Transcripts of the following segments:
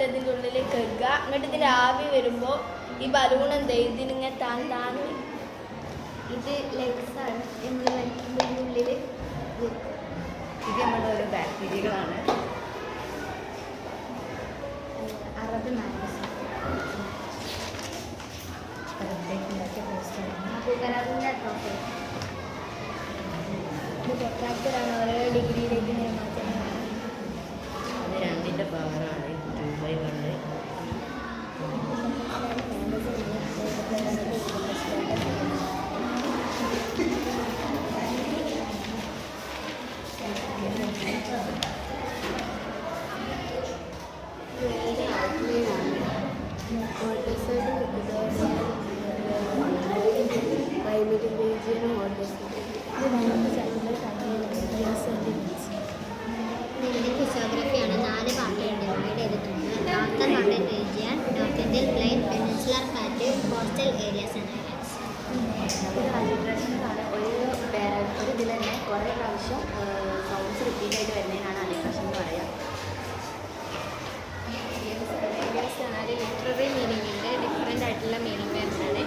എടുത്തിട്ട് ഇതിൻ്റെ ഉള്ളിലേക്ക് വെക്കുക. എന്നിട്ട് ഇതിൽ ആവി വരുമ്പോൾ ഈ ബലൂൺ എന്ത് ചെയ്യും ഇതിനിങ്ങനെ താങ്ങി ഇത് ലെഗ്സാണ് നമ്മൾ വയ്ക്കുന്നതിൻ്റെ ഉള്ളിൽ. ഇത് നമ്മുടെ ഓരോ ബാക്ടീരിയകളാണ്. Arab magazine trophy. ഇത് പ്രൊട്രാക്ടറാണ് ഓരോ ഡിഗ്രിയിലേക്ക് ഇങ്ങനെ മാറ്റുന്നത്. അത് 2ന്റെ പവറാണ് 2/1. ഫിസിയോഗ്രഫിയാണ്. 4 പാർട്ടായിട്ട് ഡിവൈഡ് ചെയ്തിട്ടുണ്ട്. Northern mountain region, north Indian plain, peninsular plateau, coastal areas and islands. ഒരു ഇതിൽ തന്നെ കുറേ പ്രാവശ്യം സൗണ്ട്സ് റിപ്പീറ്റ് ആയിട്ട് വരുന്നതിനാണ് അലിപ്രഷൻ എന്ന് പറയുക. ലിറ്റററി മീനിങ്ങിൻ്റെ ഡിഫറെൻ്റ് ആയിട്ടുള്ള മീനിങ് വരുന്നതാണ്.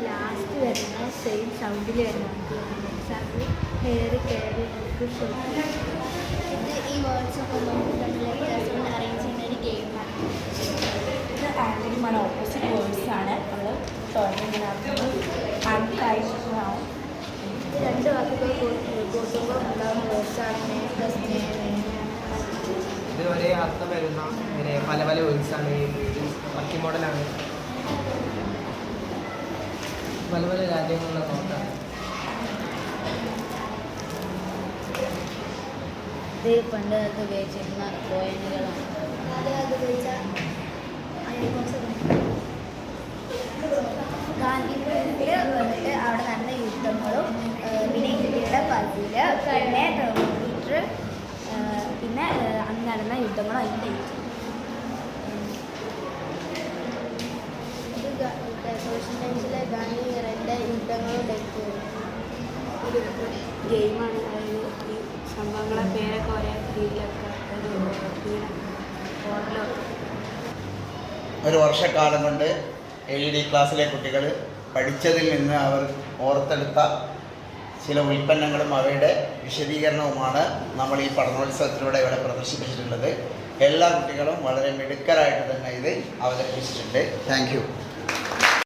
ലാസ്റ്റ് വരുന്ന സെയിം സൗണ്ടിൽ വരുന്ന എക്സാമ്പിൾ ഹെയർ കെയർ ഇത് ഈ വേർഡ്സ് ഒക്കെ ലെറ്റേഴ്സ് അറേഞ്ച് ചെയ്യുന്ന ഒരു ഗെയിമാണ്. ഇത് ആൻറ്റണിമാണ്. ഓപ്പോസിറ്റ് വേർഡ്സ് ആണ്. നമ്മൾ രണ്ട് വാക്കുകൾ കൂട്ടുമ്പോൾ ഉണ്ടാകുന്ന വേർഡ്സാണ് ഇത് ഒരേ അർത്ഥം വരുന്ന പല പല വേർഡ്സാണ്. വർക്കിംഗ് മോഡലാണ്. പല പല രാജ്യങ്ങളിലുള്ള നോട്ടാണ്. ഇത് പണ്ട് കാലത്ത് ഉപയോഗിച്ചിരുന്ന കോയിനുകളാണ്. ഗാന്ധിയിൽ വന്നിട്ട് അവിടെ നടന്ന യുദ്ധങ്ങളും പിന്നെ ഇന്ത്യയുടെ പതില് പിന്നെ തെർമോമീറ്റർ പിന്നെ അന്ന് നടന്ന യുദ്ധങ്ങളും അതിൻ്റെ സോഷ്യൽ സയൻസിലെ ഗാന്ധി രണ്ട് യുദ്ധങ്ങളും ഒരു ഗെയിമാണ്. അതായത് ഈ സംഭവങ്ങളെ പേരൊക്കെ ഒരേ രീതിയിലൊക്കെ ഒരു വർഷക്കാലം കൊണ്ട് LED ക്ലാസ്സിലെ കുട്ടികൾ പഠിച്ചതിൽ നിന്ന് അവർ ഓർത്തെടുത്ത ചില ഉൽപ്പന്നങ്ങളും അവയുടെ വിശദീകരണവുമാണ് നമ്മൾ ഈ പഠനോത്സവത്തിലൂടെ ഇവിടെ പ്രദർശിപ്പിച്ചിട്ടുള്ളത്. എല്ലാ കുട്ടികളും വളരെ മിടുക്കരായിട്ട് തന്നെ ഇത് അവതരിപ്പിച്ചിട്ടുണ്ട്. Thank you.